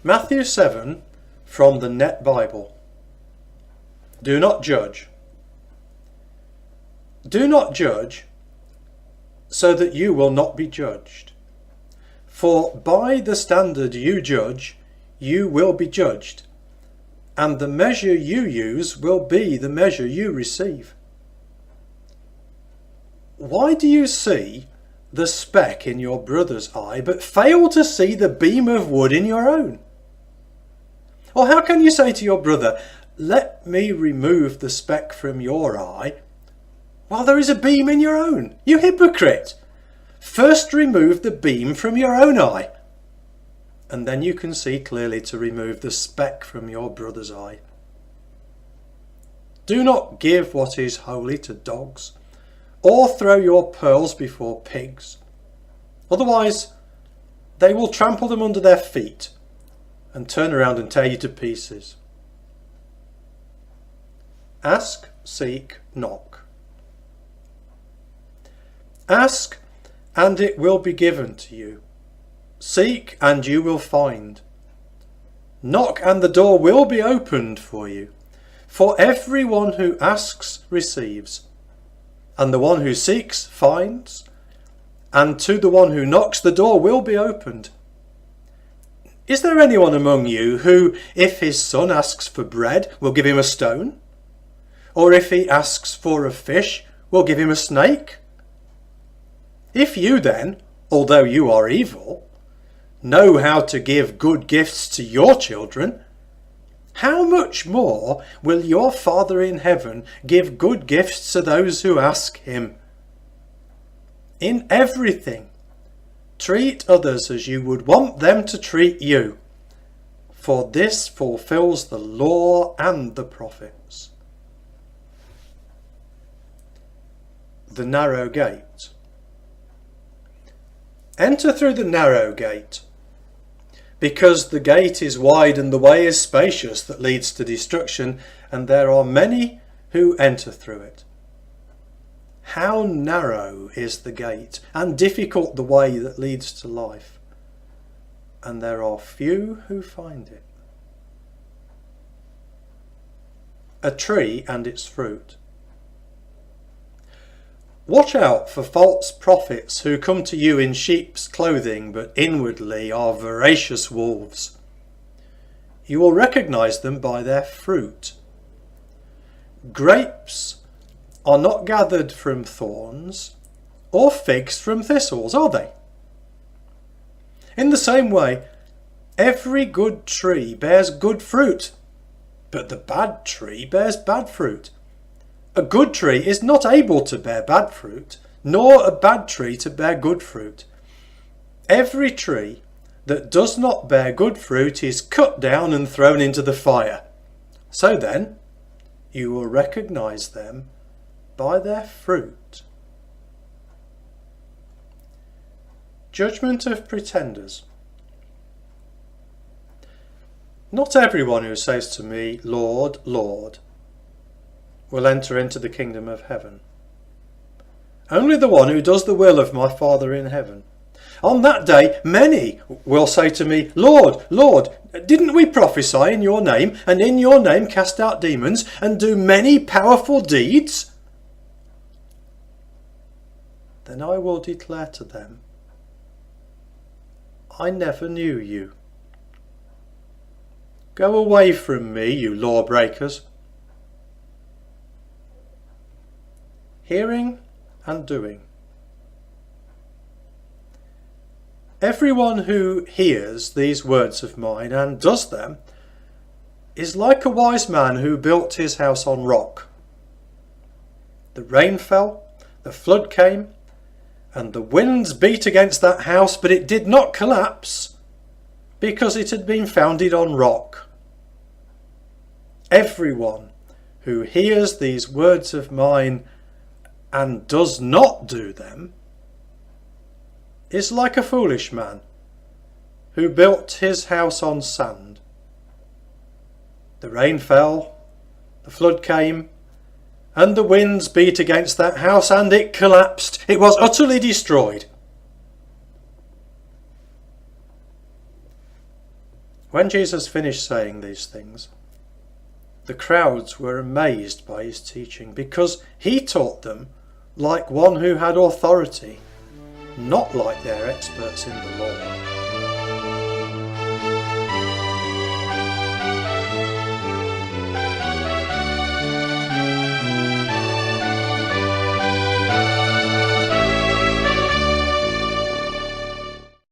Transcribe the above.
Matthew 7 from the Net Bible. Do not judge. Do not judge, so that you will not be judged. For by the standard you judge, you will be judged, and the measure you use will be the measure you receive. Why do you see the speck in your brother's eye, but fail to see the beam of wood in your own? Or how can you say to your brother, let me remove the speck from your eye, while there is a beam in your own? You hypocrite! First remove the beam from your own eye, and then you can see clearly to remove the speck from your brother's eye. Do not give what is holy to dogs, or throw your pearls before pigs. Otherwise, they will trample them under their feet and turn around and tear you to pieces. Ask, seek, knock. Ask, and it will be given to you. Seek, and you will find. Knock, and the door will be opened for you. For everyone who asks receives, and the one who seeks finds, and to the one who knocks the door will be opened. Is there anyone among you who, if his son asks for bread, will give him a stone? Or if he asks for a fish, will give him a snake? If you then, although you are evil, know how to give good gifts to your children, how much more will your Father in heaven give good gifts to those who ask him? In everything, treat others as you would want them to treat you, for this fulfills the law and the prophets. The narrow gate. Enter through the narrow gate, because the gate is wide and the way is spacious that leads to destruction, and there are many who enter through it. How narrow is the gate, and difficult the way that leads to life, and there are few who find it. A tree and its fruit. Watch out for false prophets who come to you in sheep's clothing, but inwardly are voracious wolves. You will recognize them by their fruit. Grapes are not gathered from thorns, or figs from thistles, are they? In the same way, every good tree bears good fruit, but the bad tree bears bad fruit. A good tree is not able to bear bad fruit, nor a bad tree to bear good fruit. Every tree that does not bear good fruit is cut down and thrown into the fire. So then, you will recognize them by their fruit. Judgment of pretenders. Not everyone who says to me, Lord, Lord, will enter into the kingdom of heaven. Only the one who does the will of my Father in heaven. On that day, many will say to me, Lord, Lord, didn't we prophesy in your name, and in your name cast out demons, and do many powerful deeds? Then I will declare to them, I never knew you. Go away from me, you lawbreakers. Hearing and doing. Everyone who hears these words of mine and does them is like a wise man who built his house on rock. The rain fell, the flood came, and the winds beat against that house, but it did not collapse, because it had been founded on rock. Everyone who hears these words of mine and does not do them is like a foolish man who built his house on sand. The rain fell, the flood came, and the winds beat against that house, and it collapsed. It was utterly destroyed. When Jesus finished saying these things, the crowds were amazed by his teaching, because he taught them like one who had authority, not like their experts in the law.